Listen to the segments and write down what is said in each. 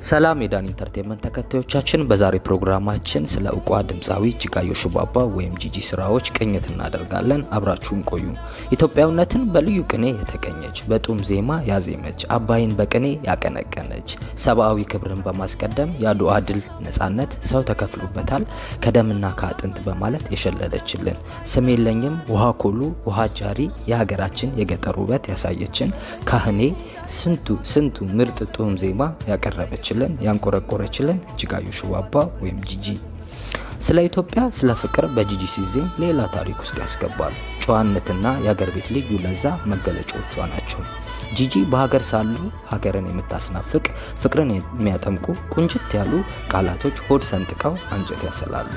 ሰላም የዳን ኢንተርቴይንመንት ተከታዮቻችን፣ በዛሬ ፕሮግራማችን ስለ ዕውቋ ድምፃዊ እጅጋየሁ ሽባባ ወይም ጂጂ ስራዎች ቅኝት እናደርጋለን። አብራችሁን ቆዩ። ኢትዮጵያዊነትን በልዩ ቅኔ የተቀኘች፣ በጡም ዜማ ያዜመች፣ አባይን በቅኔ ያቀነቀነች፣ ሰብአዊ ክብርን በማስቀደም የአድዋ ድል ነጻነት ሰው ተከፍሎበታል ከደምና ከአጥንት በማለት የሸለለችልን፣ ስም የለኝም ውሃ ኮሉ ውሃ ጃሪ የሀገራችን የገጠር ውበት ያሳየችን፣ ካህኔ ስንቱ ምርጥ ጡም ዜማ ያቀረበችልን ያንቆረቆረችልን እጅጋየሁ ሽባባ ወይም ጂጂ። ስለ ኢትዮጵያ ስለ ፍቅር በጂጂ ሲዜም ሌላ ታሪክ ውስጥ ያስገባል። ጨዋነትና የሀገር ቤት ልዩ ለዛ መገለጫዎቿ ናቸው። ጂጂ በሀገር ሳሉ ሀገርን የምታስናፍቅ ፍቅርን የሚያጠምቁ ቁንጅት ያሉ ቃላቶች ሆድ ሰንጥቀው አንጀት ያሰላሉ።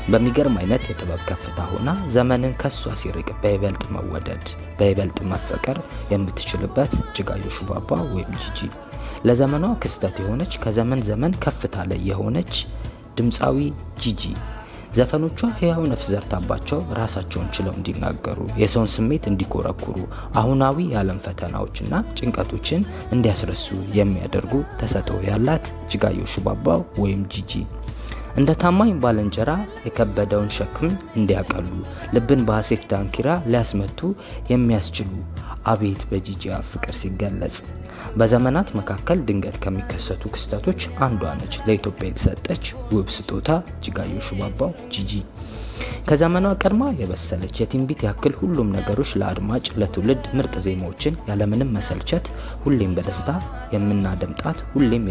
በሚገርም አይነት የጥበብ ከፍታ ሆና ዘመንን ከሷ ሲርቅ በይበልጥ መወደድ በይበልጥ መፈቀር የምትችልበት እጅጋየሁ ሽባባ ወይም ጂጂ ለዘመኗ ክስተት የሆነች ከዘመን ዘመን ከፍታ ላይ የሆነች ድምፃዊ ጂጂ። ዘፈኖቿ ሕያው ነፍስ ዘርታባቸው ራሳቸውን ችለው እንዲናገሩ፣ የሰውን ስሜት እንዲኮረኩሩ፣ አሁናዊ የዓለም ፈተናዎችና ጭንቀቶችን እንዲያስረሱ የሚያደርጉ ተሰጥኦ ያላት እጅጋየሁ ሽባባ ወይም ጂጂ እንደ ታማኝ ባልንጀራ የከበደውን ሸክም እንዲያቀሉ፣ ልብን በሐሴት ዳንኪራ ሊያስመቱ የሚያስችሉ አቤት በጂጂ ፍቅር ሲገለጽ። በዘመናት መካከል ድንገት ከሚከሰቱ ክስተቶች አንዷ ነች ለኢትዮጵያ የተሰጠች ውብ ስጦታ እጅጋየሁ ሽባባ ጂጂ። ከዘመኗ ቀድማ የበሰለች የትንቢት ያክል ሁሉም ነገሮች ለአድማጭ ለትውልድ ምርጥ ዜማዎችን ያለምንም መሰልቸት ሁሌም በደስታ የምናደምጣት ሁሌም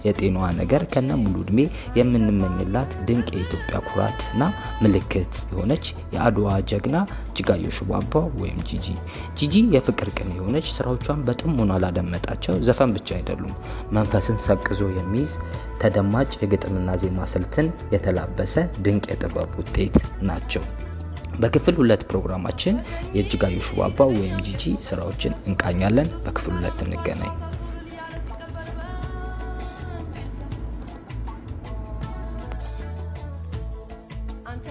የጤናዋ ነገር ከነ ሙሉ እድሜ የምንመኝላት ድንቅ የኢትዮጵያ ኩራትና ምልክት የሆነች የአድዋ ጀግና እጅጋየሁ ሽባባ ወይም ጂጂ። ጂጂ የፍቅር ቅኔ የሆነች ስራዎቿን በጥሞና ላደመጣቸው ዘፈን ብቻ አይደሉም፣ መንፈስን ሰቅዞ የሚይዝ ተደማጭ የግጥምና ዜማ ስልትን የተላበሰ ድንቅ የጥበብ ውጤት ናቸው። በክፍል 2 ፕሮግራማችን የእጅጋየሁ ሽባባ ወይም ጂጂ ስራዎችን እንቃኛለን። በክፍል 2 እንገናኝ። አንተ